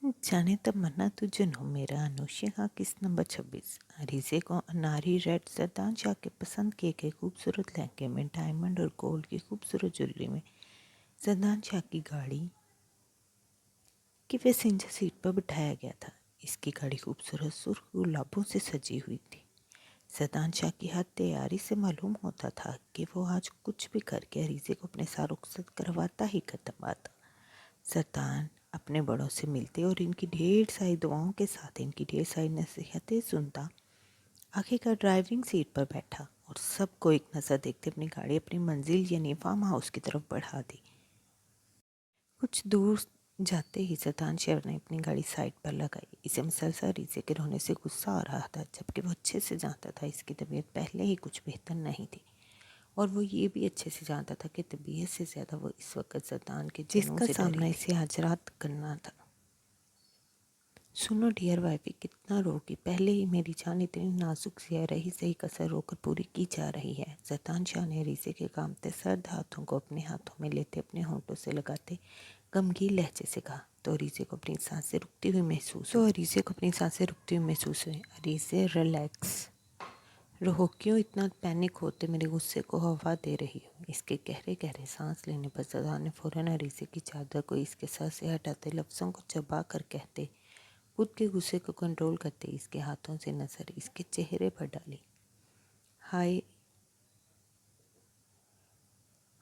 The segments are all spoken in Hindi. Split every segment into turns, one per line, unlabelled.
जाने तब मन्ना तुझे नो मेरा अनुष्का किस नंबर 26 अरीजे को अनारी रेड जरदान शाह के पसंद किए गए खूबसूरत लहंगे में डायमंड और गोल्ड की खूबसूरत ज्वेलरी में जरदान शाह की गाड़ी की पैसेंजर सीट पर बिठाया गया था। इसकी गाड़ी खूबसूरत सुर्ख गुलाबों से सजी हुई थी। जरदान शाह की हर तैयारी से मालूम होता था कि वो आज कुछ भी करके अरीजे को अपने साथ रुखसत करवाता ही खत्म आता। जरदान अपने बड़ों से मिलते और इनकी ढेर सारी दुआओं के साथ इनकी ढेर सारी नसीहतें सुनता आखिरकार ड्राइविंग सीट पर बैठा और सबको एक नज़र देखते अपनी गाड़ी अपनी मंजिल यानी फार्म हाउस की तरफ बढ़ा दी। कुछ दूर जाते ही जरदान शेर ने अपनी गाड़ी साइड पर लगाई। इसे मुसलसल रीजे के रोने से गुस्सा आ रहा था, जबकि वो अच्छे से जानता था इसकी तबीयत पहले ही कुछ बेहतर नहीं थी और वो ये भी अच्छे से जानता था कि तबीयत से ज़्यादा वो इस वक्त जरदान के जिसका से सामना इसे आज रात करना था। सुनो डियर वाइफी, कितना रोगी, पहले ही मेरी जान इतनी नाजुक सी है, रही सही कसर रोकर पूरी की जा रही है। जरदान शाह ने रीजे के कांपते सर्द हाथों को अपने हाथों में लेते अपने होंठों से लगाते गमगीन लहजे से कहा। तो अरीजे को अपनी सांसें रुकती हुई महसूस हुई। अरीजे रिलैक्स रहो, क्यों इतना पैनिक होते मेरे गुस्से को हवा दे रही हो। इसके गहरे गहरे सांस लेने पर जरदान ने फौरन अरीजे की चादर को इसके सर से हटाते लफ्ज़ों को चबा कर कहते खुद के गुस्से को कंट्रोल करते इसके हाथों से नज़र इसके चेहरे पर डाली। हाय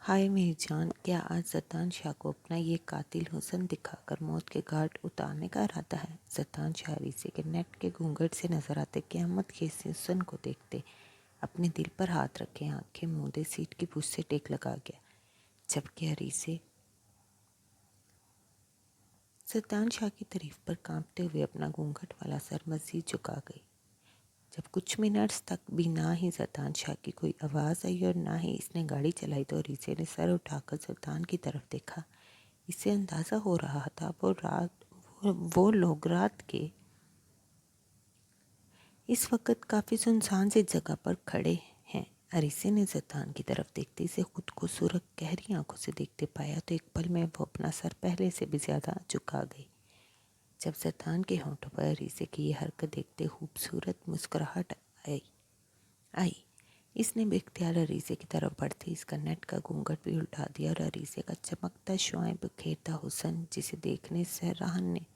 हाय मेरी जान, क्या आज जरदान शाह को अपना ये कातिल हुस्न दिखाकर मौत के घाट उतारने का इरादा है। जरदान शाह अरीजे के नेट के घूंघट से नजर आते क़यामत के इस हुस्न को देखते अपने दिल पर हाथ रखे आंखें मूंदे सीट की पूछ से टेक लगा गया, जबकि अरीजे जरदान शाह की तारीफ पर कांपते हुए अपना घूंघट वाला सर मज़ीद झुका गई। जब कुछ मिनट्स तक भी ना ही जरदान शाह की कोई आवाज़ आई और ना ही इसने गाड़ी चलाई, तो अरीजे ने सर उठाकर जरदान की तरफ देखा। इससे अंदाज़ा हो रहा था वो लोग रात के इस वक्त काफ़ी सुनसान सी जगह पर खड़े हैं। अरीसे ने जरदान की तरफ देखते इसे खुद को सुरख गहरी आंखों से देखते पाया, तो एक पल में वो अपना सर पहले से भी ज़्यादा झुका गई। जब जरदान के होंठों पर अरीसे की ये हरकत देखते खूबसूरत मुस्कुराहट आई। इसने बेख्तियार अरीसे की तरफ बढ़ते इसका नेट का घूंघट भी उल्टा दिया और अरीसे का चमकता शुआएं बिखेरता हुस्न, जिसे देखने सहरान ने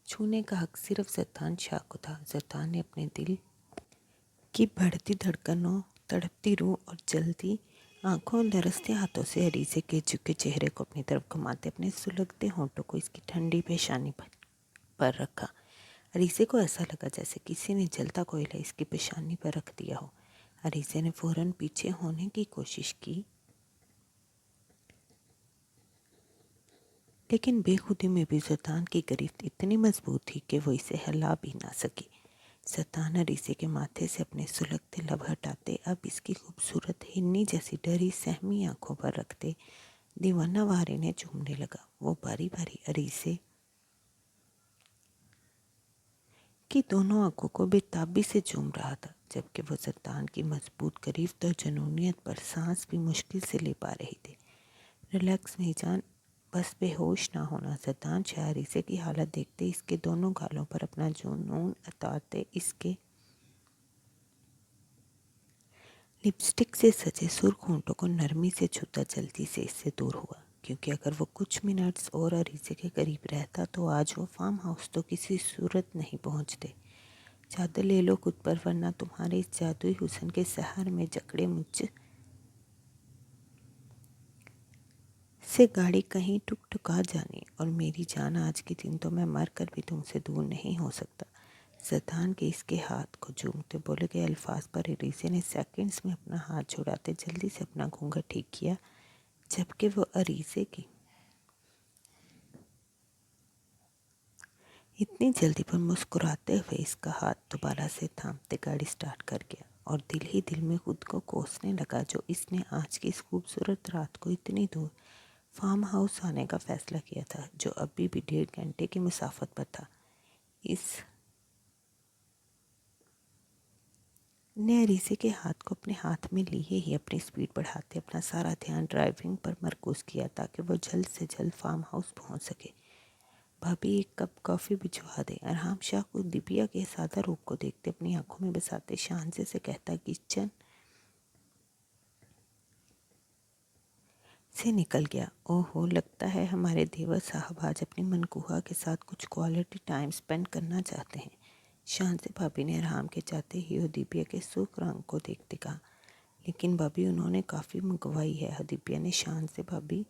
छूने का हक सिर्फ जरदान शाह को था। जरदान ने अपने दिल की बढ़ती धड़कनों, तड़पती रूह और जलती आंखों और लरसते हाथों से अरीसे के झुके चेहरे को अपनी तरफ घुमाते अपने सुलगते होंठों को इसकी ठंडी पेशानी पर रखा। अरीसे को ऐसा लगा जैसे किसी ने जलता कोयला इसकी पेशानी पर रख दिया हो। अरीसे ने फौरन पीछे होने की कोशिश की, लेकिन बेखुदी में भी जरदान की गिरफ्त इतनी मजबूत थी कि वो इसे हिला भी ना सकी। जरदान अरीसे के माथे से अपने सुलगते लब हटाते अब इसकी खूबसूरत हिन्नी जैसी डरी सहमी आंखों पर रखते दीवाना वारे ने चूमने लगा। वो बारी बारी अरीसे की दोनों आंखों को बेताबी से चूम रहा था, जबकि वो जरदान की मजबूत गिरफ्त और जुनूनियत पर सांस भी मुश्किल से ले पा रही थी। रिलैक्स मेरी जान, बस बेहोश ना होना। जरदान शाह अरीसे की हालत देखते इसके दोनों गालों पर अपना जुनून उतारते इसके लिपस्टिक से सजे सुर्ख होंठों को नरमी से छूता जल्दी से इससे दूर हुआ, क्योंकि अगर वो कुछ मिनट्स और अरीसे के करीब रहता तो आज वो फार्म हाउस तो किसी सूरत नहीं पहुंचते। चादर ले लो खुद पर, वरना तुम्हारे इस जादुई हुस्न के सहर में जकड़े मुझ से गाड़ी कहीं टुकटुका जाने, और मेरी जान आज के दिन तो मैं मर कर भी तुमसे दूर नहीं हो सकता। जरदान के इसके हाथ को चूमते बोले गए अल्फाज पर अरीसे ने सेकंड्स में अपना हाथ छुड़ाते जल्दी से अपना घूंघट ठीक किया, जबकि वो अरीसे की इतनी जल्दी पर मुस्कुराते हुए इसका हाथ दोबारा से थामते गाड़ी स्टार्ट कर गया और दिल ही दिल में खुद को कोसने लगा जो इसने आज की इस खूबसूरत रात को इतनी दूर फार्म हाउस आने का फैसला किया था, जो अभी भी 1.5 घंटे की मुसाफत पर था। इस ने अरीसे के हाथ को अपने हाथ में लिए ही अपनी स्पीड बढ़ाते अपना सारा ध्यान ड्राइविंग पर मरकूज किया ताकि वो जल्द से जल्द फार्म हाउस पहुंच सके। भाभी एक कप कॉफ़ी भिजवा दे। अरहाम शाह को दिव्या के सादा रूप को देखते अपनी आंखों में बसाते शान से कहता, किचन से निकल गया। ओहो, लगता है हमारे देवर साहब आज अपनी मनकूहा के साथ कुछ क्वालिटी टाइम स्पेंड करना चाहते हैं। शान से भाभी ने अरहाम के जाते ही दिव्या के सुख रंग को देखते कहा, लेकिन भाभी उन्होंने काफ़ी मंगवाई है। दिव्या ने शान से भाभी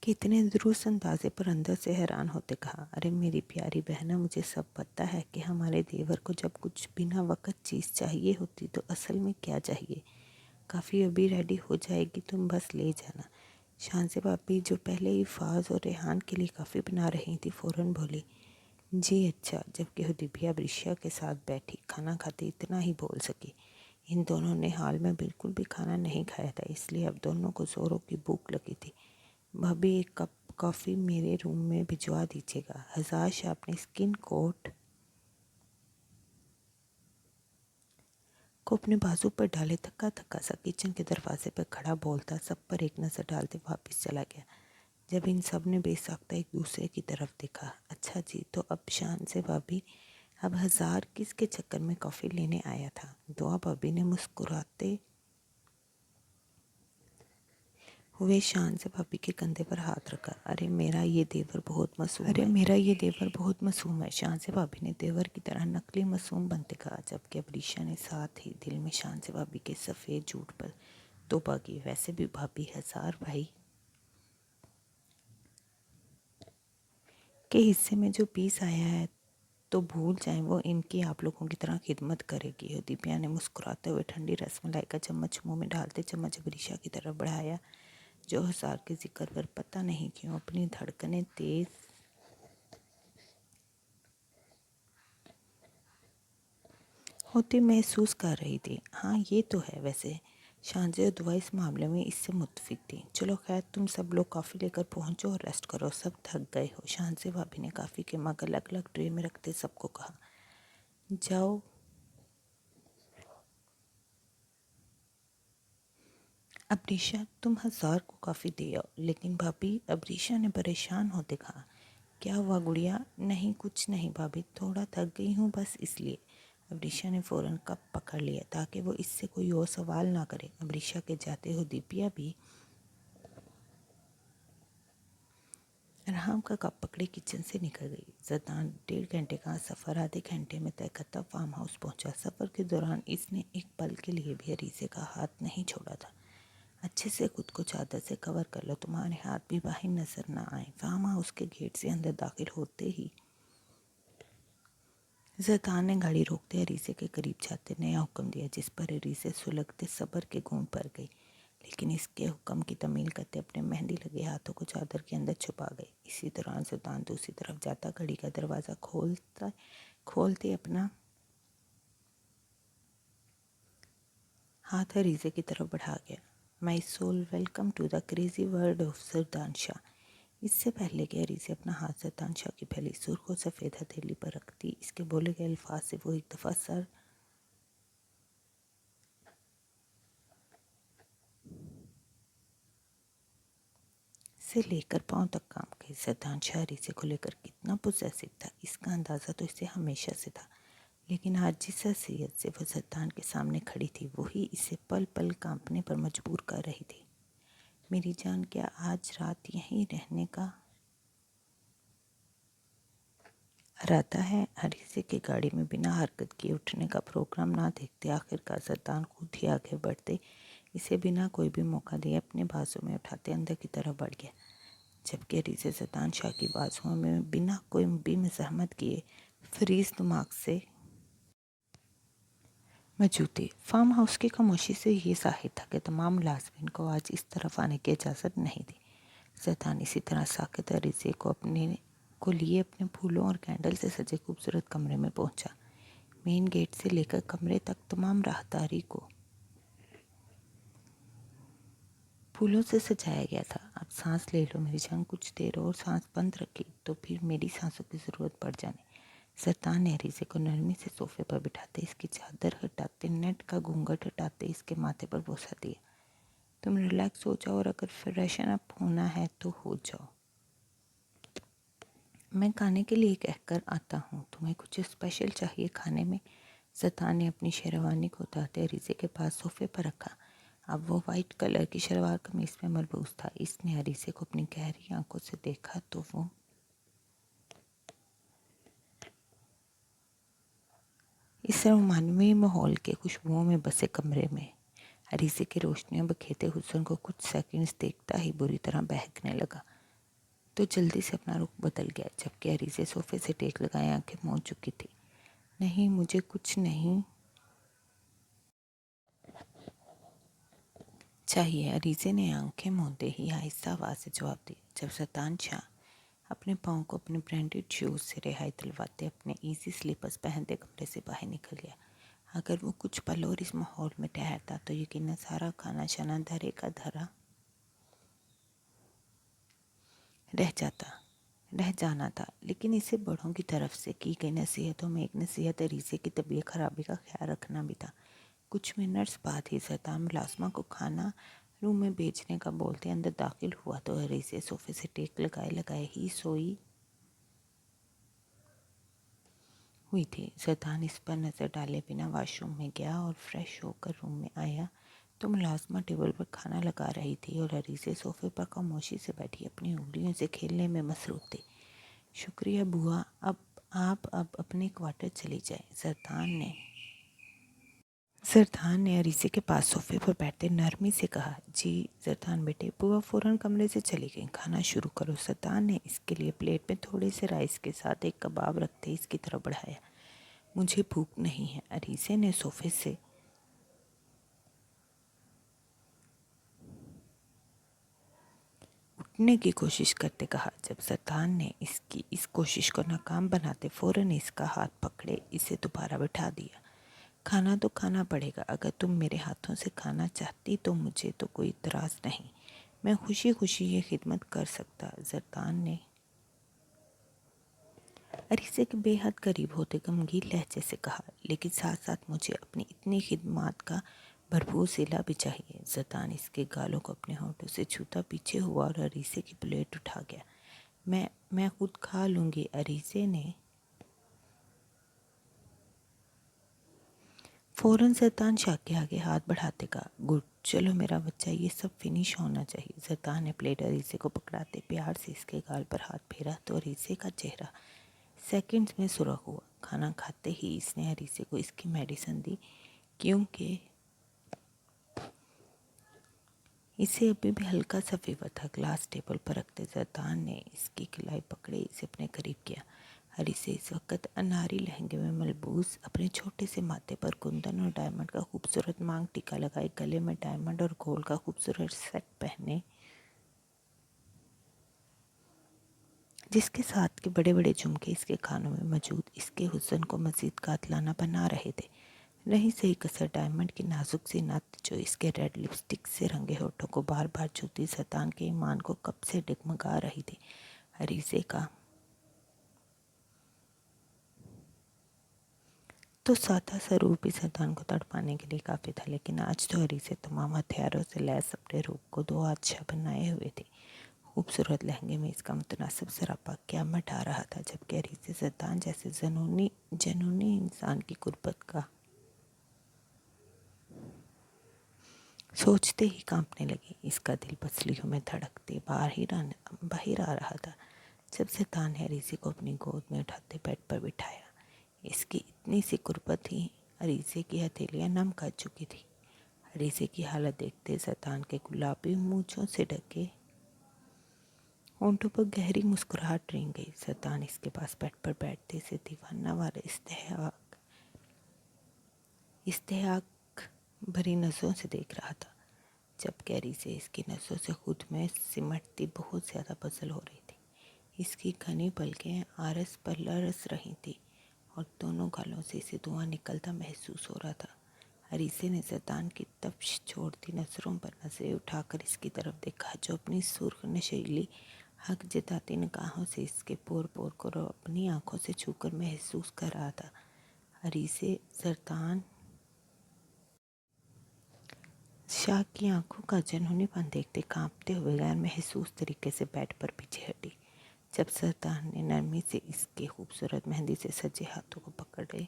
कि इतने दुरुस्त अंदाजे पर अंदर से हैरान होते कहा, अरे मेरी प्यारी बहना, मुझे सब पता है कि हमारे देवर को जब कुछ बिना वक्त चीज़ चाहिए होती तो असल में क्या चाहिए। काफ़ी अभी रेडी हो जाएगी, तुम बस ले जाना। शान से भाभी जो पहले ही फाज और रेहान के लिए काफ़ी बना रही थी फ़ौरन बोली, जी अच्छा। जबकि दिव्या ब्रिशा के साथ बैठी खाना खाते इतना ही बोल सकी। इन दोनों ने हाल में बिल्कुल भी खाना नहीं खाया था, इसलिए अब दोनों को ज़ोरों की भूख लगी थी। भाभी एक कप कॉफ़ी मेरे रूम में भिजवा दीजिएगा। हज़ार शाह अपने स्किन कोट को अपने बाजू पर डाले थका थका सा किचन के दरवाजे पर खड़ा बोलता सब पर एक नज़र डालते वापस चला गया। जब इन सब ने बेसाख्ता एक दूसरे की तरफ देखा, अच्छा जी, तो अब शान से भाभी अब हज़ार किसके चक्कर में कॉफ़ी लेने आया था। दुआ भाभी ने मुस्कुराते हुए शान से भाभी के कंधे पर हाथ रखा। अरे मेरा ये देवर बहुत मासूम है। शान से भाभी ने देवर की तरह नकली मासूम बनते कहा, जबकि अबरीशा ने साथ ही दिल में शान से भाभी के सफ़ेद झूठ पर तौबा की। वैसे भी भाभी हज़ार भाई के हिस्से में जो पीस आया है तो भूल जाएं वो इनकी आप लोगों की तरह खिदमत करेगी। दिव्या ने मुस्कुराते हुए ठंडी रसमलाई का चम्मच मुंह में डालते चम्मच अबरीशा की तरफ बढ़ाया, जो हज़ार के जिक्र पर पता नहीं क्यों अपनी धड़कनें तेज होती महसूस कर रही थी। हाँ ये तो है। वैसे शांति और दुआ इस मामले में इससे मुत्फिक थी। चलो खैर, तुम सब लोग कॉफ़ी लेकर पहुँचो और रेस्ट करो, सब थक गए हो। शांति भाभी ने कॉफ़ी के मग अलग अलग ट्रे में रखते सबको कहा, जाओ अबरीशा, तुम हज़ार को काफ़ी दे आओ। लेकिन भाभी, अबरीशा ने परेशान होते कहा, क्या हुआ गुड़िया? नहीं कुछ नहीं भाभी, थोड़ा थक गई हूँ बस इसलिए। अबरीशा ने फ़ौरन कप पकड़ लिया ताकि वो इससे कोई और सवाल ना करे। अबरीशा के जाते हुए दिव्या भी अरहाम का कप पकड़े किचन से निकल गई। जरदान 1.5 घंटे का सफ़र आधे घंटे में तय करता फार्म हाउस पहुंचा। सफ़र के दौरान इसने एक पल के लिए भी अरीज़े का हाथ नहीं छोड़ा था। अच्छे से खुद को चादर से कवर कर लो, तुम्हारे हाथ भी बाहर नजर ना आए। फार्म हाउस के गेट से अंदर दाखिल होते ही जरदान ने गाड़ी रोकते अरीज़े के करीब जाते नया हुक्म दिया, जिस पर अरीज़े सुलगते सब्र के घूम पर गई। लेकिन इसके हुक्म की तमील करते अपने मेहंदी लगे हाथों को चादर के अंदर छुपा गई। इसी दौरान जरदान दूसरी तरफ जाता घड़ी का दरवाज़ा खोलते अपना हाथ अरीज़े की तरफ बढ़ा गया। My soul, welcome to the crazy world of Zardan Shah. इससे पहले कि अरीज़े अपना हाथ जरदान शाह की फैली सुर्ख और सफ़ेद हथेली पर रखती, इसके बोले गए अल्फाज से वो एक दफ़ा सर से लेकर पांव तक काम गए। जरदान शाह अरीज़े को लेकर कितना पोजेसिव था, इसका अंदाज़ा तो इसे हमेशा से था। लेकिन आज जिस हैसियत से वह जरदान के सामने खड़ी थी, वही इसे पल पल कांपने पर मजबूर कर रही थी। मेरी जान, क्या आज रात यहीं रहने का इरादा है? अरीज़े की गाड़ी में बिना हरकत किए उठने का प्रोग्राम ना देखते आखिरकार जरदान खुद ही आगे बढ़ते इसे बिना कोई भी मौका दिए अपने बाजू में उठाते अंदर की तरफ बढ़ गया। जबकि अरीज़े जरदान शाह की बाजुओं में बिना कोई भी मज़ाहमत किए फ्रीज दिमाग से मौजूद थे। फार्म हाउस की खामोशी से ये जाहिर था कि तमाम मुलाजमीन को आज इस तरफ आने की इजाज़त नहीं थी। जरदान इसी तरह साकित अरीज़े को लिए अपने फूलों और कैंडल से सजे खूबसूरत कमरे में पहुंचा। मेन गेट से लेकर कमरे तक तमाम राहदारी को फूलों से सजाया गया था। अब सांस ले लो मेरी जान, कुछ देर और सांस बंद रखी तो फिर मेरी सांसों की ज़रूरत पड़ जाने। सरतान ने अरीज़े को नरमी से सोफे पर बिठाते, इसकी चादर हटाते, नेट का घूंघट हटाते इसके माथे पर बोसा दिया। तुम रिलैक्स हो जाओ और अगर फ्रेशन अप होना है तो हो जाओ। मैं खाने के लिए कहकर आता हूँ, तुम्हें कुछ स्पेशल चाहिए खाने में? ज़रदान ने अपनी शेरवानी को उतारते अरीज़े के पास सोफे पर रखा। अब वो वाइट कलर की शलवार कमीज में मलबूस था। इसने अरीज़े को अपनी गहरी आंखों से देखा तो वो इस रोमानवी माहौल के खुशबुओं में बसे कमरे में अरीज़े की रोशनियां बखेरते हुस्न को कुछ सेकंड्स देखता ही बुरी तरह बहकने लगा, तो जल्दी से अपना रुख बदल गया। जबकि अरीज़े सोफे से टेक लगाए आंखें मूंद चुकी थी। नहीं, मुझे कुछ नहीं चाहिए, अरीज़े ने आंखें मूंदे ही आहिस्ता आवाज़ से जवाब दिया। जब ज़रदान शाह अपने पाँव को अपने ब्रांडेड शूज़ से रिहाई दिलवाते अपने ईजी स्लीपर्स पहनते कमरे से बाहर निकल गया। अगर वो कुछ पल और इस माहौल में ठहरता तो यकीनन सारा खाना शाना धरे का धरा रह जाना था। लेकिन इसे बड़ों की तरफ से की गई नसीहतों में एक नसीहत अरीज़े की तबीयत खराबी का ख्याल रखना भी था। कुछ मिनट्स बाद ही ज़रदान मुलाजमा को खाना रूम में भेजने का बोलते अंदर दाखिल हुआ तो अरीज़े सोफे से टेक लगाए लगाए ही सोई हुई थी। ज़रदान इस पर नज़र डाले बिना वॉशरूम में गया और फ्रेश होकर रूम में आया तो मुलाजमा टेबल पर खाना लगा रही थी और अरीज़े सोफे पर खामोशी से बैठी अपनी उंगलियों से खेलने में मसरूफ़ थी। शुक्रिया बुआ, अब आप अपने क्वार्टर चली जाएं, ज़रदान ने अरीज़े के पास सोफे पर बैठते नरमी से कहा। जी ज़रदान बेटे, बुआ फ़ौरन कमरे से चली गई, खाना शुरू करो। ज़रदान ने इसके लिए प्लेट में थोड़े से राइस के साथ एक कबाब रखते इसकी तरफ बढ़ाया। मुझे भूख नहीं है, अरीज़े ने सोफे से उठने की कोशिश करते कहा। जब ज़रदान ने इसकी इस कोशिश को नाकाम बनाते फ़ौरन इसका हाथ पकड़े इसे दोबारा बैठा दिया। खाना तो खाना पड़ेगा, अगर तुम मेरे हाथों से खाना चाहती तो मुझे तो कोई इतराज़ नहीं, मैं खुशी खुशी ये खिदमत कर सकता, ज़रदान ने अरीज़े के बेहद करीब होते गमगीन लहजे से कहा। लेकिन साथ साथ मुझे अपनी इतनी खिदमत का भरपूर सिला भी चाहिए। ज़रदान इसके गालों को अपने होठों से छूता पीछे हुआ और अरीज़े की प्लेट उठा गया। मैं खुद खा लूँगी, अरीज़े ने फ़ौरन ज़रदान शाह के आगे हाथ बढ़ाते कहा। गुड, चलो मेरा बच्चा, ये सब फिनिश होना चाहिए। ज़रदान ने प्लेट अरीज़े को पकड़ाते प्यार से इसके गाल पर हाथ फेरा तो अरीज़े का चेहरा सेकंड्स में सुर्ख हुआ। खाना खाते ही इसने अरीज़े को इसकी मेडिसिन दी, क्योंकि इसे अभी भी हल्का सा फीवर था। ग्लास टेबल पर रखते ज़रदान ने इसकी कलाई पकड़े इसे अपने करीब किया। अरीज़े इस वक्त अनारी लहंगे में मलबूस, अपने छोटे से माथे पर कुंदन और डायमंड का खूबसूरत मांग टीका लगाए, गले में डायमंड और गोल्ड का खूबसूरत सेट पहने, जिसके साथ के बड़े बड़े झुमके इसके कानों में मौजूद इसके हुस्न को मज़ीद कातलाना बना रहे थे। नहीं सही कसर डायमंड की नाजुक सी नथ जो इसके रेड लिपस्टिक से रंगे होठों को बार बार छूती ज़रदान के ईमान को कब से डगमगा रही थी। अरीज़े का तो सादा सा रूप ही ज़रदान को तड़पाने के लिए काफ़ी था, लेकिन आज तो अरीज़े तमाम हथियारों से लैस अपने रूप को दो आच्छा बनाए हुए थे। खूबसूरत लहंगे में इसका मुतनासिब सरापा क़यामत आ रहा था, जबकि अरीज़े ज़रदान जैसे जनूनी इंसान की गुर्बत का सोचते ही कांपने लगी। इसका दिल पसलियों में धड़कते बाहर आ रहा था जब ज़रदान ने अरीज़े को अपनी गोद में उठाते बेड पर बिठाया। इसकी इतनी सी कुर्बत ही अरीज़े की हथेलियाँ नम कर चुकी थी। अरीज़े की हालत देखते ज़रदान के गुलाबी मूंछों से ढके होंठों पर गहरी मुस्कुराहट रेंग गई। ज़रदान इसके पास बेड पर बैठते से दीवाना वाले इस्तेहाक भरी नज़रों से देख रहा था, जबकि अरीज़े इसकी नज़रों से खुद में सिमटती बहुत ज़्यादा पजल हो रही थी। इसकी घनी पलकें आरस पर लरस रही थी और दोनों गालों से इसे धुआं निकलता महसूस हो रहा था। अरीज़े ने ज़रदान की तफ्श छोड़ती नज़रों पर नज़रें उठाकर इसकी तरफ देखा, जो अपनी सुर्ख नशीली हक जताती निगाहों से इसके पोर पोर को अपनी आंखों से छूकर महसूस कर रहा था। अरीज़े शाह की आंखों का जुनूनीपन देखते कांपते हुए गैर महसूस तरीके से बेड पर पीछे हटी। जब सरदार ने नरमी से इसके खूबसूरत मेहंदी से सजे हाथों को पकड़े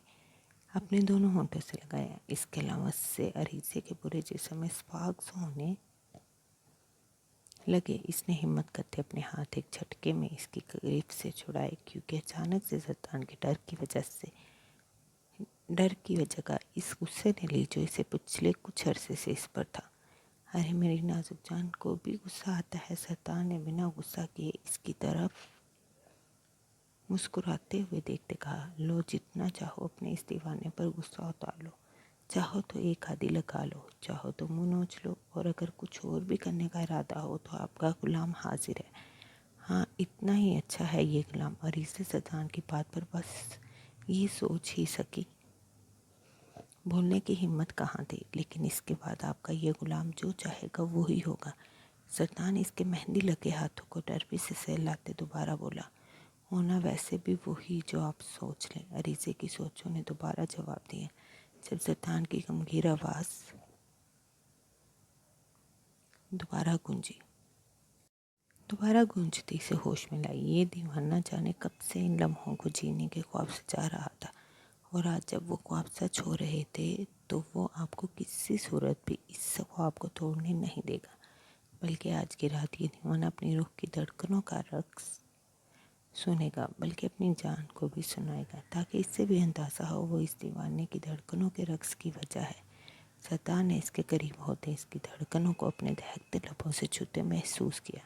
अपने दोनों होंठों से लगाया, इसके अलावा उससे अरीसे के पूरे जिस्म में स्पार्क्स होने लगे। इसने हिम्मत करते अपने हाथ एक झटके में इसकी करीब से छुड़ाए, क्योंकि अचानक से सरदार के डर की वजह का इस गुस्से ने ली जो इसे पिछले कुछ अरसे से इस पर था। अरे मेरी नाजुक जान को भी गुस्सा आता है, सरदार ने बिना गुस्सा किए इसकी तरफ मुस्कुराते हुए देखते कहा। लो, जितना चाहो अपने इस दीवाने पर गुस्सा उतार लो, चाहो तो एक आधी लगा लो, चाहो तो मुंह नोच लो, और अगर कुछ और भी करने का इरादा हो तो आपका गुलाम हाजिर है। हाँ, इतना ही अच्छा है ये गुलाम। और इसे सरदार की बात पर बस ये सोच ही सकी, बोलने की हिम्मत कहाँ थी। लेकिन इसके बाद आपका ये गुलाम जो चाहेगा वो ही होगा। सरदार इसके मेहंदी लगे हाथों को डरबी से सहलाते दोबारा बोला। होना वैसे भी वही जो आप सोच लें, अरीजे की सोचों ने दोबारा जवाब दिया। जब सरदार की गंभीर आवाज़ दोबारा गूंजती से होश में लाई। ये दीवाना जाने कब से इन लम्हों को जीने के ख्वाब से जा रहा था, और आज जब वो ख्वाब सच हो रहे थे तो वो आपको किसी सूरत भी इस ख्वाब को तोड़ने नहीं देगा, बल्कि आज की रात ये दीवाना अपनी रूह की धड़कनों का रक्स सुनेगा, बल्कि अपनी जान को भी सुनाएगा, ताकि इससे भी अंदाज़ा हो वो इस दीवाने की धड़कनों के रक्स की वजह है। सरदार ने इसके करीब होते इसकी धड़कनों को अपने दहकते लबों से छूते महसूस किया।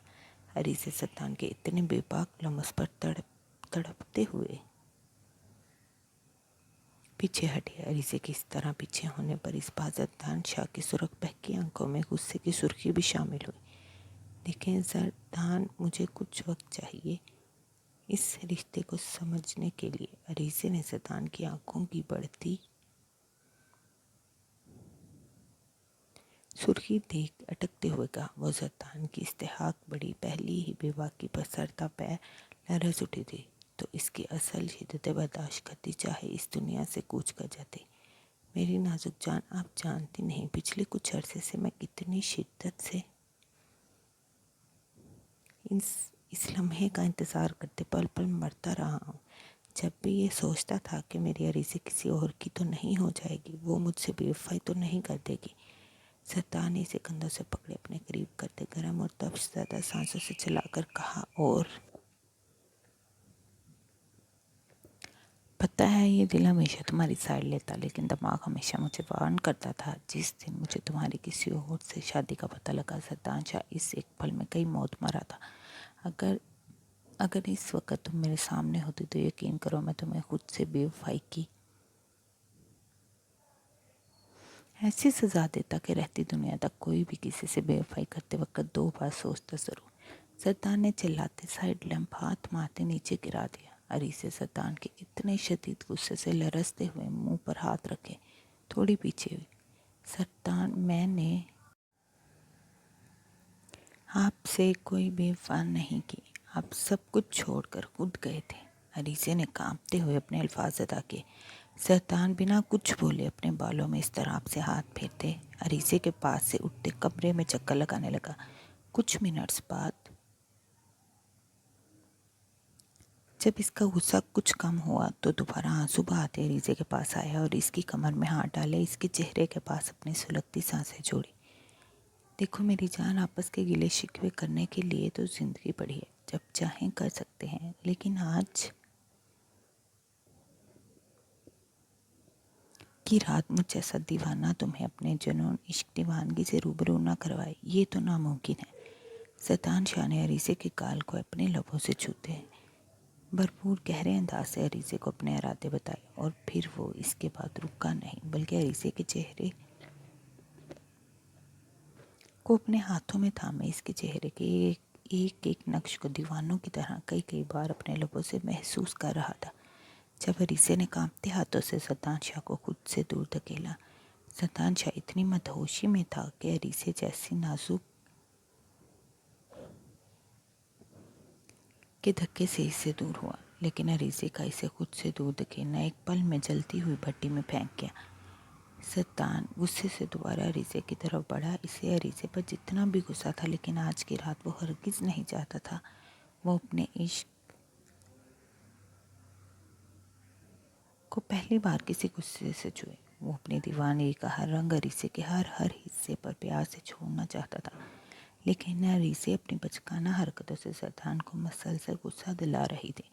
अरीसे सरदार के इतने बेबाक लम्स पर तड़पते हुए पीछे हटे। अरीसे की इस तरह पीछे होने पर इस बाज़दार शाह की सुर्ख बहकी आंखों में गुस्से की सुर्खी भी शामिल हुई। देखें सरदार, मुझे कुछ वक्त चाहिए इस रिश्ते को समझने के लिए। अरीसे ने सरदार की आंखों की बढ़ती सुर्खी देख अटकते हुए कहा। वो सरदार की इस्तेहाक बड़ी पहली ही बेबाकी पर सरता पैर लरज उठी थी, तो इसकी असल शिद्दत बर्दाश्त करती चाहे इस दुनिया से कूच कर जाती। मेरी नाजुक जान, आप जानती नहीं पिछले कुछ अरसे से मैं कितनी शिद्दत से इस लम्हे का इंतज़ार करते पल पल मरता रहा हूँ। जब भी ये सोचता था कि मेरी अरीज़ी किसी और की तो नहीं हो जाएगी, वो मुझसे बेवफाई तो नहीं कर देगी। सरदार ने इसे कंधों से पकड़े अपने करीब करते गर्म और तफ्त ज़्यादा सांसों से चलाकर कहा। और पता है, ये दिल हमेशा तुम्हारी साइड लेता, लेकिन दिमाग हमेशा मुझे वार्न करता था। जिस दिन मुझे तुम्हारी किसी और से शादी का पता लगा, सरदार शाह इस एक पल में कई मौत मरा था। अगर अगर इस वक्त तुम मेरे सामने होती तो यकीन करो मैं तुम्हें खुद से बेवफाई की ऐसी सज़ा देता कि रहती दुनिया तक कोई भी किसी से बेवफाई करते वक्त 2 बार सोचता ज़रूर। सरदार ने चिल्लाते साइड लैंप हाथ मारते नीचे गिरा दिया। अरीसे सरदार के इतने शदीद गुस्से से लरसते हुए मुंह पर हाथ रखे थोड़ी पीछे हुई। सरदार, मैंने आपसे कोई बेवफा नहीं की, आप सब कुछ छोड़कर कूद गए थे। अरीसे ने कांपते हुए अपने अल्फाज अदा किए। सरदार बिना कुछ बोले अपने बालों में इस तरह से हाथ फेरते अरीसे के पास से उठते कमरे में चक्कर लगाने लगा। कुछ मिनट्स बाद जब इसका गुस्सा कुछ कम हुआ तो दोबारा आंसू बहाते अरीसे के पास आया और इसकी कमर में हाथ डाले इसके चेहरे के पास अपनी सुलगती सांसें जोड़ी। देखो मेरी जान, आपस के गिले शिकवे करने के लिए तो ज़िंदगी पड़ी है, जब चाहें कर सकते हैं, लेकिन आज की रात मुझ जैसा दीवाना तुम्हें अपने जुनून इश्क दीवानगी से रूबरू ना करवाए, ये तो नामुमकिन है। सरदार शाह ने अरीसे के गाल को अपने लबों से छूते भरपूर गहरे अंदाज से अरीसे को अपने इरादे बताए, और फिर वो इसके बाद रुका नहीं, बल्कि अरीसे के चेहरे को अपने हाथों में थामे इसके चेहरे के एक एक नक्श को दीवानों की तरह कई कई बार अपने लबों से महसूस कर रहा था। जब अरीसे ने कांपते हाथों से सरदार शाह को खुद से दूर धकेला, सरदार शाह इतनी मदहोशी में था कि अरीसे जैसी नाजुक के धक्के से इससे दूर हुआ, लेकिन अरीसे का इसे खुद से दूर धकेलना एक पल में जलती हुई भट्टी में फेंक गया। सत्तान गुस्से से दोबारा अरीज़े की तरफ बढ़ा। इसे अरीज़े पर जितना भी गुस्सा था, लेकिन आज की रात वो हरगिज़ नहीं चाहता था वो अपने इश्क को पहली बार किसी गुस्से से छुए। वो अपनी दीवानगी का हर रंग अरीज़े के हर हिस्से पर प्यार से छोड़ना चाहता था, लेकिन अरीज़े अपनी बचकाना हरकतों से सत्तान को मसलसल गुस्सा दिला रही थी।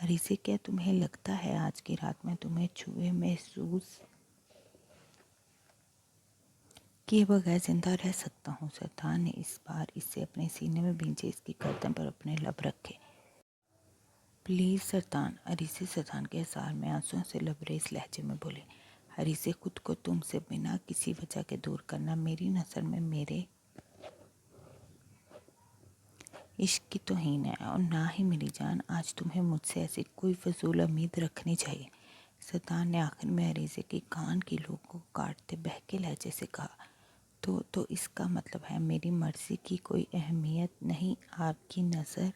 अरीज़े, क्या तुम्हें लगता है आज की रात में तुम्हें छुए महसूस किए बगैर जिंदा रह सकता हूँ? सत्तान ने इस बार इसे अपने सीने में भींचे इसकी गर्दन पर अपने लब रखे। प्लीज़ सत्तान, अरीज़े सत्तान के इज़हार में आंसुओं से लबरेज लहजे में बोले। अरीज़े, खुद को तुमसे बिना किसी वजह के दूर करना मेरी नज़र में मेरे इश्क की तौहीन है, और ना ही मेरी जान आज तुम्हें मुझसे ऐसी कोई फजूल उम्मीद रखनी चाहिए। सत्तान ने आखिर में अरीज़े के कान की लूक को काटते बहके लहजे से कहा। तो इसका मतलब है मेरी मर्ज़ी की कोई अहमियत नहीं आपकी नज़र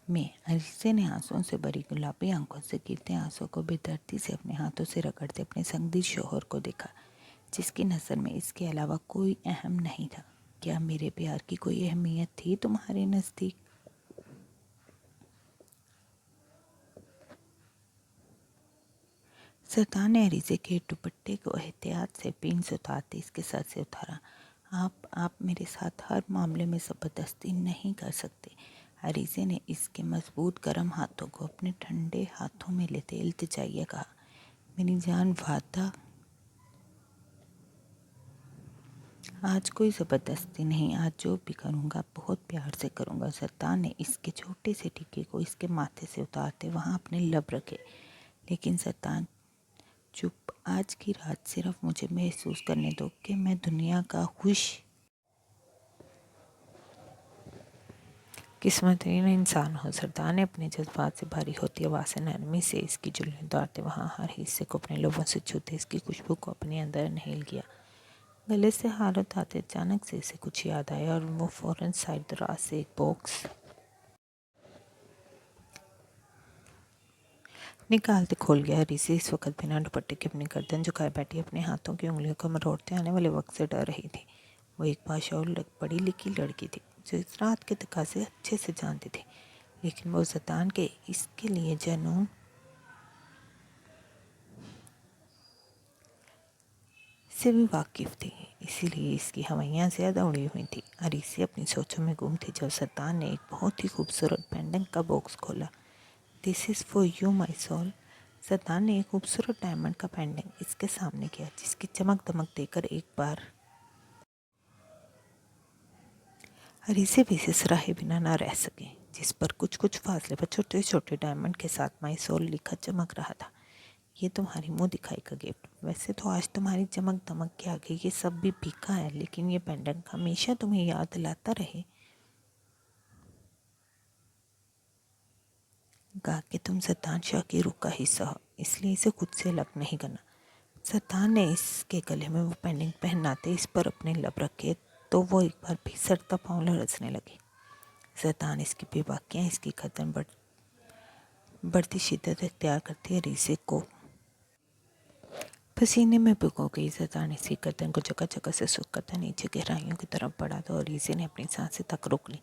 में? अरीज़े ने आंसुओं से भरी गुलाबी आंखों से गिरते आंसुओं को बेदर्दी से अपने हाथों से रगड़ते अपने संगदी शोहर को देखा, जिसकी नज़र में इसके अलावा कोई अहम नहीं था। क्या मेरे प्यार की कोई अहमियत थी तुम्हारे नज़दीक? सत्तान ने अरीज़े के दुपट्टे को एहतियात से पिन से उतारते इसके सर से उतारा। आप मेरे साथ हर मामले में ज़बरदस्ती नहीं कर सकते। अरीज़े ने इसके मजबूत गर्म हाथों को अपने ठंडे हाथों में लेते इल्तिजाइया कहा। मेरी जान, वादा आज कोई ज़बरदस्ती नहीं, आज जो भी करूँगा बहुत प्यार से करूँगा। सत्तान ने इसके छोटे से टीके को इसके माथे से उतारते वहाँ अपने लब रखे। लेकिन सत्तान, चुप, आज की रात सिर्फ मुझे महसूस करने दो कि मैं दुनिया का खुश किस्मतीन इंसान हूँ। सरदार ने अपने जज्बात से भारी होती आवाज़ से नरमी से इसकी जुल्फें उतारते वहाँ हर हिस्से को अपने लोगों से छूते इसकी खुशबू को अपने अंदर नहेल गया। गले से हार उठाते अचानक से इसे कुछ याद आया और वो फ़ौरन साइड दराज से एक बॉक्स निकालते खोल गया। अरीज़े इस वक्त बिना दुपट्टे के अपनी गर्दन झुकाए बैठी अपने हाथों की उंगलियों को मरोड़ते आने वाले वक्त से डर रही थी। वो एक बाशऊर पढ़ी लिखी लड़की थी जो इस रात के तकाज़े अच्छे से जानती थी, लेकिन वो सत्तान के इसके लिए जुनून से भी वाकिफ़ थी, इसीलिए इसकी हवाइयाँ ज़्यादा उड़ी हुई थी। अरीज़े अपनी सोचों में गुम थी जब सत्तान ने एक बहुत ही खूबसूरत पेंडेंट का बॉक्स खोला। This is for you my soul. सत्तान ने एक खूबसूरत डायमंड का पेंडेंट इसके सामने किया, जिसकी चमक दमक देकर एक बार अरीज़े भी इसे सराहे बिना ना रह सके, जिस पर कुछ कुछ फासले पर छोटे छोटे डायमंड के साथ माई सोल लिखा चमक रहा था। ये तुम्हारी मुंह दिखाई का गिफ्ट। वैसे तो आज तुम्हारी चमक दमक के आगे ये सब भी फीका है, लेकिन ये पेंडेंट हमेशा तुम्हें याद दिलाता रहे गा कि तुम सत्तान शाह की रूह का हिस्सा हो, इसलिए इसे खुद से अलग नहीं करना। सत्तान ने इसके गले में वो पेंडेंट पहनाते इस पर अपने लब रखे तो वो एक बार भी सरता पाँव लरसने लगी। सत्तान इसकी बेबाकियाँ इसकी गर्दन बढ़ती शिद्दत इख्तियार करती अरीज़े को पसीने में भिगो गई। सत्तान इसकी गर्दन को जगह जगह से सुख करता नीचे गहराइयों की तरफ बढ़ा तो अरीज़े ने अपनी सांसें तक रोक ली।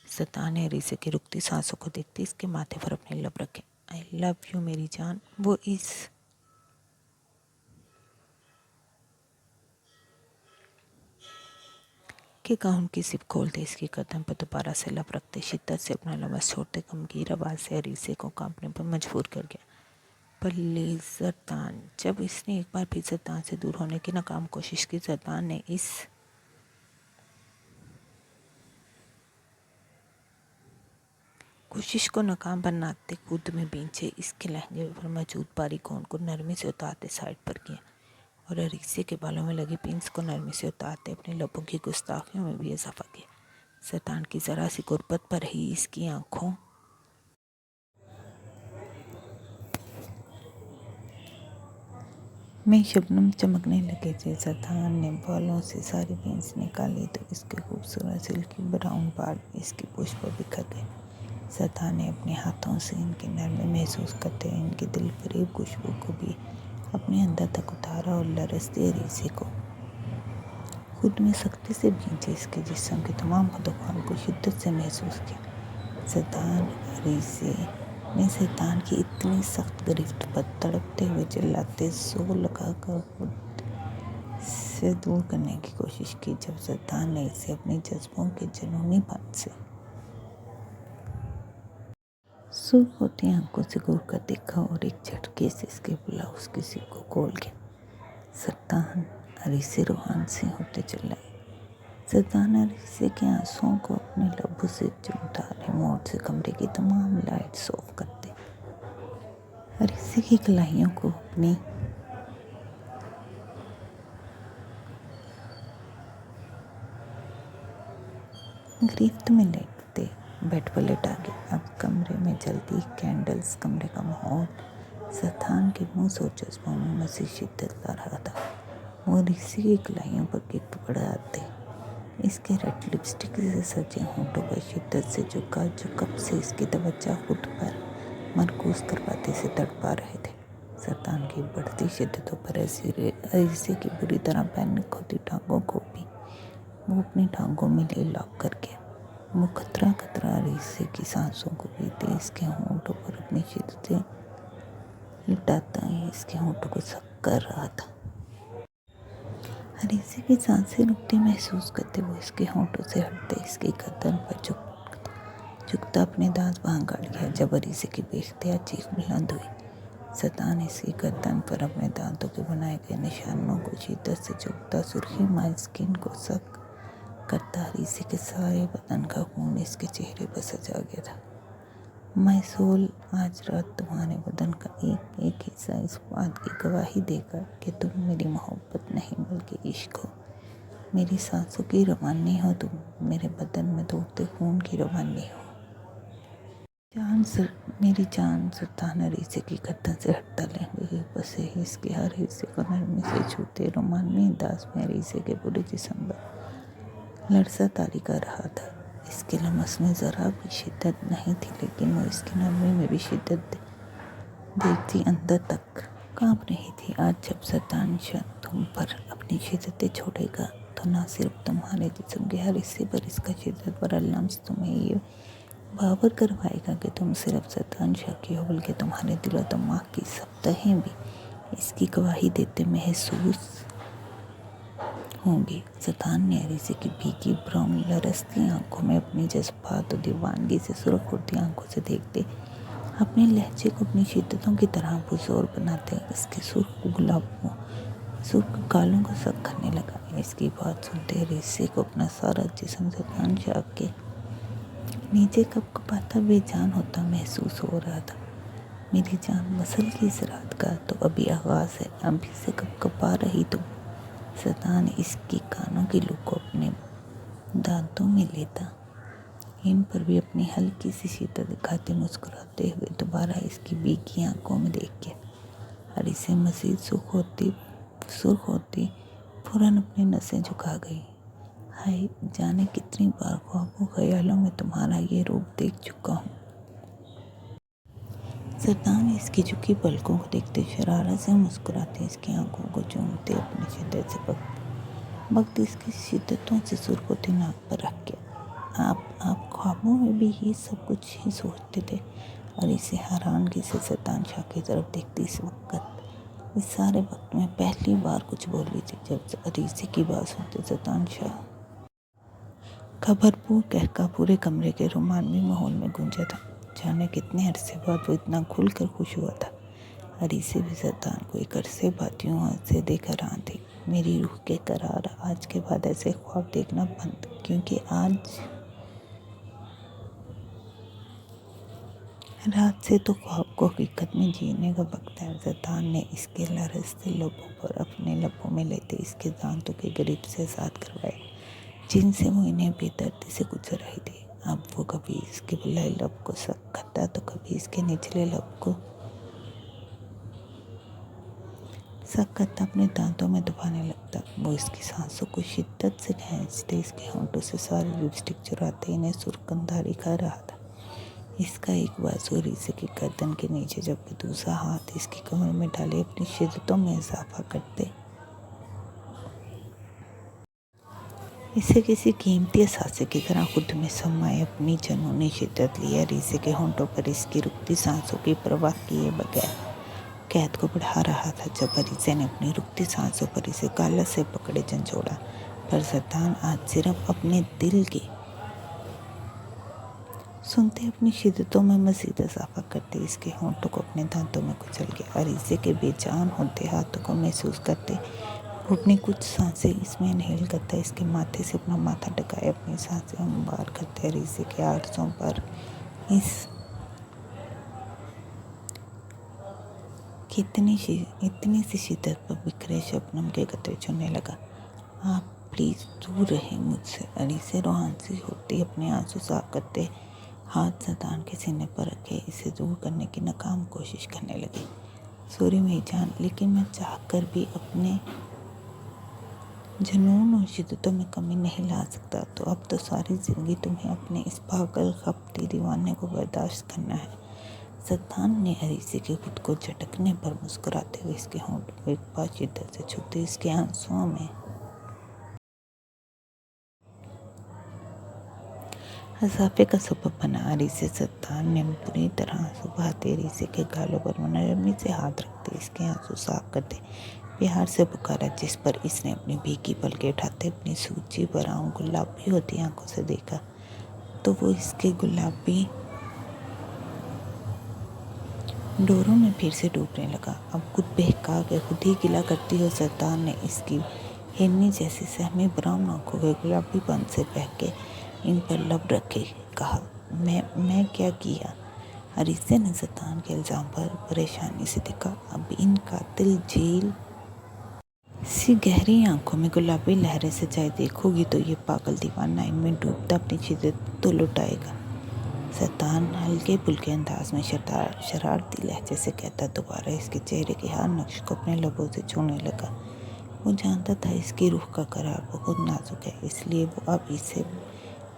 सत्तान ने अरीज़े की रुकती सांसों को देखते इसके माथे पर अपने लब रखे। आई लव यू मेरी जान। वो इस के गाउन की जिप खोलते इसकी गर्दन पर दोबारा से लब रखते शिद्दत से अपना लमस छोड़ते गमगीन आवाज़ से अरीज़े को कांपने पर मजबूर कर गया। पर सत्तान, जब इसने एक बार फिर सत्तान से दूर होने की नाकाम कोशिश की, सत्तान ने इस कोशिश को नाकाम बनाते खुद में बींचे इसके लहंगे पर मौजूद बारीक कोन को नरमी से उतारते साइड पर किया और अरीज़े के बालों में लगी पिंस को नरमी से उतारते अपने लबों की गुस्ताखियों में भी इजाफा किया। सत्तान की ज़रा सी गुर्बत पर ही इसकी आंखों में शबनम चमकने लगे थे। सत्तान ने बालों से सारी पिंस निकाली तो इसके खूबसूरत सिल्की ब्राउन बाल इसकी पूंछ पर बिखर गए। सत्तान ने अपने हाथों से इनकी नरमी महसूस करते हुए इनकी दिलफरेब खुशबू को भी अपने अंदर तक उतारा और लरसते अरीसे को खुद में सख्ती से भींचे इसके जिस्म के तमाम हदों को शिद्दत से महसूस किया। शैतान अरीसे ने शैतान की इतनी सख्त गिरफ्त पर तड़पते हुए चिल्लाते जोर लगाकर खुद से दूर करने की कोशिश की। जब शैतान ने इसे अपने जज्बों के जुनूनी बात से सुर्ख होती आंखों से घूर कर देखा और एक झटके से इसके ब्लाउज की सिप को खोल गया। शैतान अरीसे रोहान से होते चिल्लाए। शैतान अरीसे के आंसुओं को अपने लबों से चूमता रिमोट से कमरे की तमाम लाइट्स ऑफ करते अरीसे की कलाइयों को अपनी गिरफ्त में लेटते बेड पर लेटा गया। अब कमरे में जलती कैंडल्स कमरे का माहौल शैतान के मुंह से जज्बों में मज़ीद शिद्दत ला रहा था। वो अरीसे की कलाइयों पर गिर पड़ाते इसके रेड लिपस्टिक से सजे होंठों पर शिद्दत से झुका जो कब से इसकी तवज्जो खुद पर मरकूज करवाते से तड़पा रहे थे। शैतान की बढ़ती शिद्दतों पर अरीसे की बुरी तरह पैनिक होती टांगों को भी वो अपनी टांगों में ले लॉक कर गया। वो खतरा खतरा अरीसे की सांसों को पीते इसके होंठों पर अपनी शिद्दतें लिटाता ही इसके होंठों को सख्त कर रहा था। अरीसे की सांसें रुकती महसूस करते वो इसके होंठों से हटते इसकी गर्दन पर झुकता अपने दांत बाहर काट गया। जब अरीसे की बेख्तियार चीख बुलंद हुई। शैतान इसकी गर्दन पर अपने दांतों के बनाए गए निशानों को शिद्दत से झुकता सुर्खी माइल स्किन को सख्त करता अरीसे के सारे बदन का खून इसके चेहरे पर सजा गया था। मैं सोल आज रात तुम्हारे बदन का एक एक हिस्सा इस बात की गवाही देगा कि तुम मेरी मोहब्बत नहीं बल्कि इश्क हो। मेरी सांसों की रवानी हो तुम, मेरे बदन में दौड़ते खून की रवानी हो। मेरी जान शैतान अरीसे की गर्दन से हटता लेंगे बसे इसके हर हिस्से को नरमी से छूते रोमानी अंदाज में अरीसे के पूरे जिस्म पर लरसा तारी कर रहा था। इसके लमस में ज़रा भी शिद्दत नहीं थी लेकिन वो इसकी नरमी में भी शिद्दत देखती अंदर तक कांप रही थी। आज जब शैतान तुम पर अपनी शिद्दतें छोड़ेगा तो ना सिर्फ तुम्हारे जिस्म के हर हिस्से पर इसका शिद्दत पर लम्स तुम्हें ये बावर करवाएगा कि तुम सिर्फ शैतान शाह की हो बल्कि तुम्हारे दिल और दिमाग की सब तहें भी इसकी गवाही देते महसूस होंगी। शैतान ने अरीसे की भीगी ब्राउन लरसती आंखों में अपनी जज्बात और दीवानगी से सुर्ख उठती आंखों से देखते अपने लहजे को अपनी शिद्दतों की तरह पुरजोर बनाते इसके सुर्ख गालों को सख्त करने लगा। इसकी बात सुनते अरीसे को अपना सारा जिस्म शैतान शाह के नीचे कपकपाता बेजान होता महसूस हो रहा था। मेरी जान मसल की इस रात का तो अभी आगाज़ है, अभी से कपकपा रही तुम। शैतान इसकी कानों की लू को अपने दांतों में लेता इन पर भी अपनी हल्की सी शिद्दत दिखाते मुस्कुराते हुए दोबारा इसकी भीगी आंखों में देख के अरीसे मज़ीद सुर्ख होती फौरन अपनी नसें झुका गई। हाय जाने कितनी बार ख्वाबों ख्यालों में तुम्हारा ये रूप देख चुका हूँ। शैतान इसकी झुकी पलकों को देखते शरारत से मुस्कुराते इसकी आंखों को चूमते अपनी शिद्दत से वक्त इसकी शिद्दतों से सुर्ख होती नाक पर रख गया। आप ख्वाबों में भी ये सब कुछ ही सोचते थे और इसे हैरानगी से शैतान शाह की तरफ देखती इस सारे वक्त में पहली बार कुछ बोली थी। जब अरीसे की बात सुनते शैतान शाह का भरपूर कहका पूरे कमरे के रोमानवी माहौल में गूंजा था। जाने कितने अरसे बाद वो इतना खुलकर खुश हुआ था। अरीसे भी शैतान को एक अरसे बाद यूं से देकर रहा थी। मेरी रूह के करार आज के बाद ऐसे ख्वाब देखना बंद, क्योंकि आज रात से तो ख्वाब को हकीकत में जीने का वक्त है। शैतान ने इसके लरसते लबों पर अपने लबों में लेते इसके दांतों के करीब से साथ करवाए जिनसे वो इन्हें बेदर्दी से गुजर रही थी। अब वो कभी इसके बुलाए लब को सख्त करता तो कभी इसके निचले लब को सख्त करता अपने दांतों में दबाने लगता। वो इसकी सांसों को शिद्दत से खींचते इसके होंठों से सारी लिपस्टिक चुराते इन्हें सुर्खंधारी कर रहा था। इसका एक बाजू अरीसे की गर्दन के नीचे जबकि दूसरा हाथ इसकी कमर में डाले अपनी शिद्दतों में इजाफा करते इसे किसी कीमती असासे की तरह खुद में समाये अपनी जुनूनी शिद्दत ली। अरीसे के होंठों पर इसकी रुकती सांसों की परवाह किए बगैर कैद को बढ़ा रहा था। जब अरीसे ने अपनी रुकती सांसों पर इसे काला से पकड़े झंझोड़ा, पर ज़रदान आज सिर्फ अपने दिल की सुनते अपनी शिद्दतों में मज़ीद इजाफा करते इसके होंठों को अपने दांतों में कुचल गया। अरीसे के बेजान होते हाथों को महसूस करते घुटने कुछ सांसें इसमें इनहेल करता इसके माथे से अपना माथा टिकाए अपनी सांसें हमवार करते अरीसे के आरज़ों पर इतनी सी शिद्दत पर बिखरे शबनम के कतरे छूने लगा। आप प्लीज़ दूर रहें मुझसे। अरीसे रोहानसी होती अपने आंसू साफ करते हाथ ज़रदान के सीने पर रखे इसे दूर करने की नाकाम कोशिश करने लगी। सॉरी मेरी जान, लेकिन मैं चाह कर भी अपने जुनून और शिद्दतों में कमी नहीं ला सकता। तो अब तो सारी ज़िंदगी तुम्हें अपने इस पागल खपती दीवाने को बर्दाश्त करना है। ज़रदान ने अरीसे के खुद को झटकने पर मुस्कुराते हुए इसके होंठ को एक बार शिद्दत से छूते इसके आंसुओं में अज़ाफ़े का सबब बना। अरीसे ज़रदान ने बुरी तरह आंसू बहाते अरीसे के गालों पर नरमी से हाथ रखते इसके आंसू साफ करते प्यार से पुकारा, जिस पर इसने अपनी भीगी पलकें उठाते अपनी सूजी ब्राउन गुलाबी होती आंखों से देखा तो वो इसके गुलाबी डोरों में फिर से डूबने लगा। अब खुद बहका के खुद ही गिला करती हुई ज़रदान ने इसकी हिरनी जैसी सहमी ब्राउन आंखों के गुलाबी बंद से बह के इन पर लब रखे कहा, मैं क्या किया? अरीसे ने ज़रदान के इल्ज़ाम पर परेशानी से देखा। अब इन कातिल झील सी गहरी आंखों में गुलाबी लहरें सजाए देखोगी तो ये पागल दीवाना इनमें डूबता अपनी शिद्दत तो लुटाएगा। ज़रदान हल्के फुल्के अंदाज में शरारती लहजे से कहता दोबारा इसके चेहरे के हर नक्श को अपने लबों से छूने लगा। वो जानता था इसकी रूह का करार बहुत नाजुक है, इसलिए वो अब इसे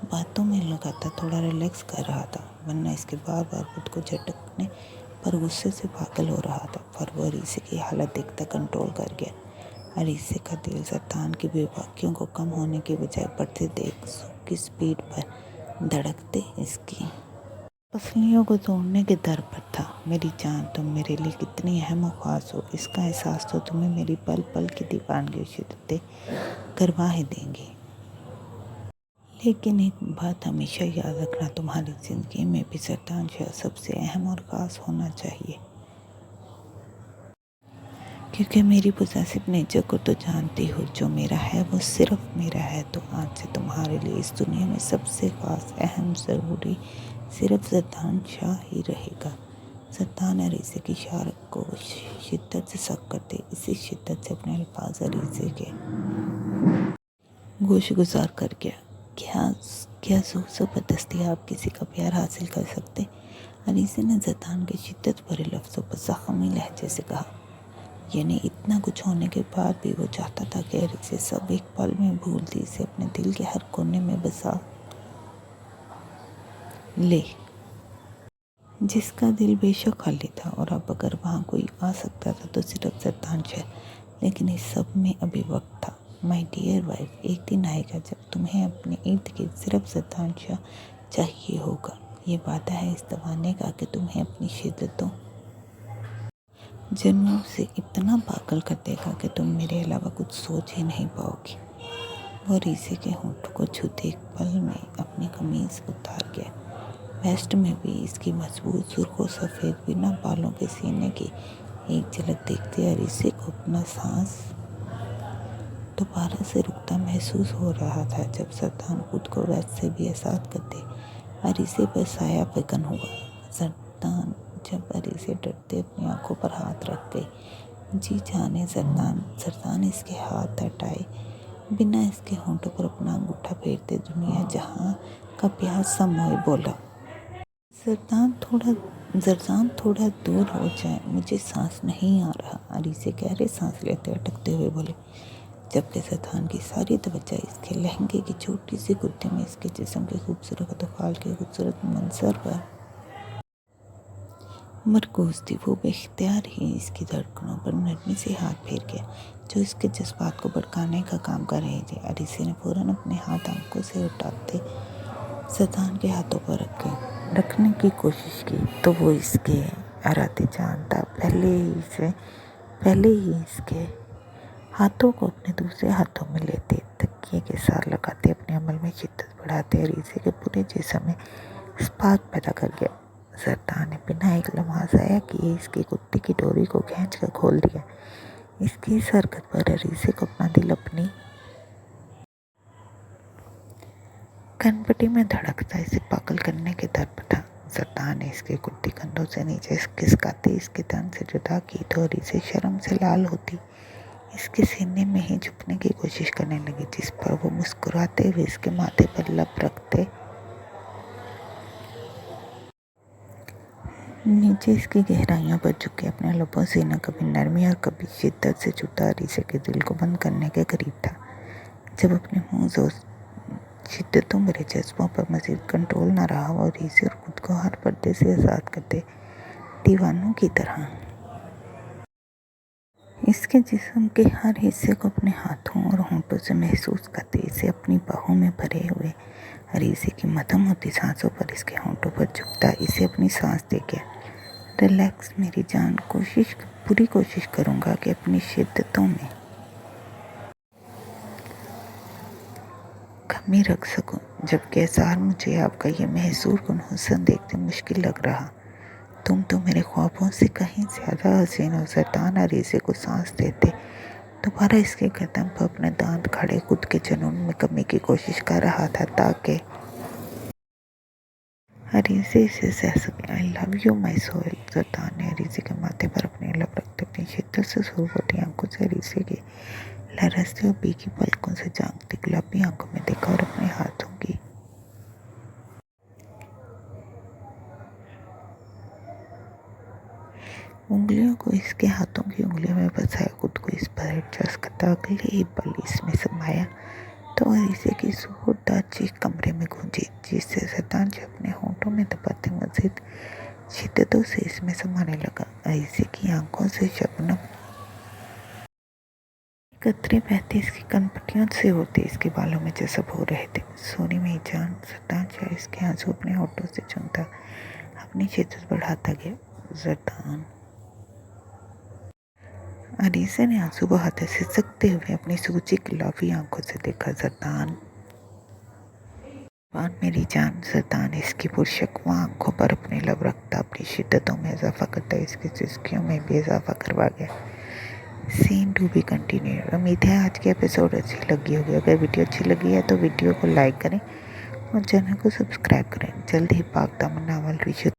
बातों में लगाता थोड़ा रिलैक्स कर रहा था, वरना इसके बार बार खुद को झटकने पर गुस्से से पागल हो रहा था। पर वो अरीसे की हालत देखता कंट्रोल कर गया। अरीसे का दिल ज़रदान की बेबाकियों को कम होने के बजाय बढ़ते देख की स्पीड पर धड़कते इसकी पसलियों को तोड़ने के दर पर था। मेरी जान, तुम मेरे लिए कितनी अहम और ख़ास हो, इसका एहसास तो तुम्हें मेरी पल पल की दीवानगी शिद्दतें करवा ही देंगी। लेकिन एक बात हमेशा याद रखना, तुम्हारी ज़िंदगी में भी ज़रदान शाह सबसे अहम और ख़ास होना चाहिए, क्योंकि मेरी पोजेसिव नेचर को तो जानती हो, जो मेरा है वो सिर्फ मेरा है। तो आज से तुम्हारे लिए इस दुनिया में सबसे ख़ास, अहम, ज़रूरी सिर्फ ज़रदान शाह ही रहेगा। ज़रदान अरीसे की इशारत को शिद्दत से सख्त करते इसी शिद्दत से अपने अल्फाज अरीसे के गोश गुजार कर गया। क्या ज़ोर ज़बरदस्ती आप किसी का प्यार हासिल कर सकते? अरीसे ने ज़रदान के शिद्दत भरे लफ्ज़ों पर ज़ख्मी लहजे से कहा। यानी इतना कुछ होने के बाद भी वो चाहता था कि अरीसे सब एक पल में भूल दी, इसे अपने दिल के हर कोने में बसा ले, जिसका दिल बेशक खाली था। और अब अगर वहाँ कोई आ सकता था तो सिर्फ ज़रदान शाह, लेकिन इस सब में अभी वक्त था। माय डियर वाइफ, एक दिन आएगा जब तुम्हें अपने इर्द गिर्द सिर्फ ज़रदान शाह चाहिए होगा। ये वादा है इस दीवाने का कि तुम्हें अपनी शिद्दतों जुनून से इतना पागल कर देगा कि तुम मेरे अलावा कुछ सोच ही नहीं पाओगी। वो अरीसे के होंठों को छूते एक पल में अपनी कमीज़ उतार गया। वेस्ट में भी इसकी मजबूत सुर्ख सफ़ेद बिना बालों के सीने की एक झलक देखते अरीसे को अपना सांस दोबारा से रुकता महसूस हो रहा था। जब ज़रदान खुद को वेस्ट से भी आज़ाद करते अरीसे पर साया फैकन हुआ। ज़रदान जब अरीसे डरते अपनी आंखों पर हाथ रख गई, जी जाने ज़रदान इसके हाथ हटाए बिना इसके होंठों पर अपना अंगूठा फेरते दुनिया जहां का प्यार समोए बोला, ज़रदान थोड़ा दूर हो जाए, मुझे सांस नहीं आ रहा। अरीसे गहरे सांस लेते अटकते हुए बोले, जबकि ज़रदान की सारी तवज्जो इसके लहंगे की छोटी सी कुर्ती में इसके जिस्म के खूबसूरत खाल के खूबसूरत मंजर पर मरकूज थी, वो बेख्तियार ही इसकी धड़कनों पर नरमी से हाथ फेर गया जो इसके जज्बात को भड़काने का काम कर रहे थे। अरीसे ने फौरन अपने हाथ आंखों से उठाते सतान के हाथों पर रखने की कोशिश की तो वो इसके इरादे जानता। पहले ही इसके हाथों को अपने दूसरे हाथों में लेते, तकिए के साथ लगाते, अपने अमल में शिद्दत बढ़ाते, अरीसे के पूरे जिस्म में स्पार्क पैदा कर गया। जरदान ने बिना एक लम्हा ज़ाया किए इसकी कुत्ते की डोरी को खींच कर खोल दिया। इसकी इस हरकत पर अरीसे को अपना दिल अपनी कनपटी में धड़कता इसे पागल करने के दर पर था। जरदान ने इसके कुत्ते कंधों से नीचे खिसकाते इसके तन से जुदा की तो अरीसे शर्म से लाल होती इसके सीने में ही छुपने की कोशिश करने लगी, जिस पर वो मुस्कुराते हुए इसके माथे पर लब रखते नीचे इसकी गहराइयों पर झुके अपने लबों से न कभी नरमी और कभी शिद्दत से छूता अरीसे के दिल को बंद करने के करीब था। जब अपने मुंह और शिद्दतों भरे जज्बों पर मजीद कंट्रोल न रहा और अरीसे और खुद को हर पर्दे से आज़ाद करते दीवानों की तरह इसके जिस्म के हर हिस्से को अपने हाथों और होंठों से महसूस करते इसे अपनी बाहों में भरे हुए अरीसे की मध्यम होती सांसों पर इसके होंठों पर झुकता इसे अपनी सांस दे गया। रिलैक्स मेरी जान, पूरी कोशिश करूँगा कि अपनी शिद्दतों में कमी रख सकूं, जबकि एहसार मुझे आपका ये महसूर कुन हुस्न देखते मुश्किल लग रहा। तुम तो मेरे ख्वाबों से कहीं ज़्यादा हसीन हो। जरदान अरीसे को सांस देते दोबारा इसके गर्दन पर अपने दांत खड़े खुद के जुनून में कमी की कोशिश कर रहा था ताकि अरीसे इसे सह सके। I love you my soul. Zardan ने अरीसे के माथे पर अपने लब रखते अपनी शिद्दत से सुरखी आंखों से अरीसे की लरसते और बीकी पलकों से झांकती गुलाबी आंखों में देखा और अपने हाथों की उंगलियों को इसके हाथों की उंगलियों में फंसाया, खुद को इस पर एडजस्ट करता अगले ही पल इसमें समाया तो अरीसे की जोरदार चीख कमरे में गूंजी, जिससे जरदान जो अपने होंठों में दबाते मजीद शिद्दतों से इसमें समाने लगा। अरीसे की आंखों से शबनम कतरे बहते इसकी कनपटियों से होते इसके बालों में जज़ब हो रहे थे। सोनी में जान। जरदान शाह इसके आंसू अपने होठों से चूमता अपनी शिद्दत बढ़ाता गया। जरदान अरीसे ने आंसू बहाते सिसकते हुए अपनी सूजी गुलाबी आंखों से देखा। जरदान मेरी जान। जरदान इसकी पुरशकवा आंखों पर अपने लब रखता अपनी शिद्दतों में इजाफा करता इसकी सिसकियों में भी इजाफा करवा गया। Seen to be continue. उम्मीद है आज की एपिसोड अच्छी लगी होगी। अगर वीडियो अच्छी लगी है तो वीडियो को लाइक करें और चैनल को सब्सक्राइब करें। जल्द ही पाक दामन नावल रिशु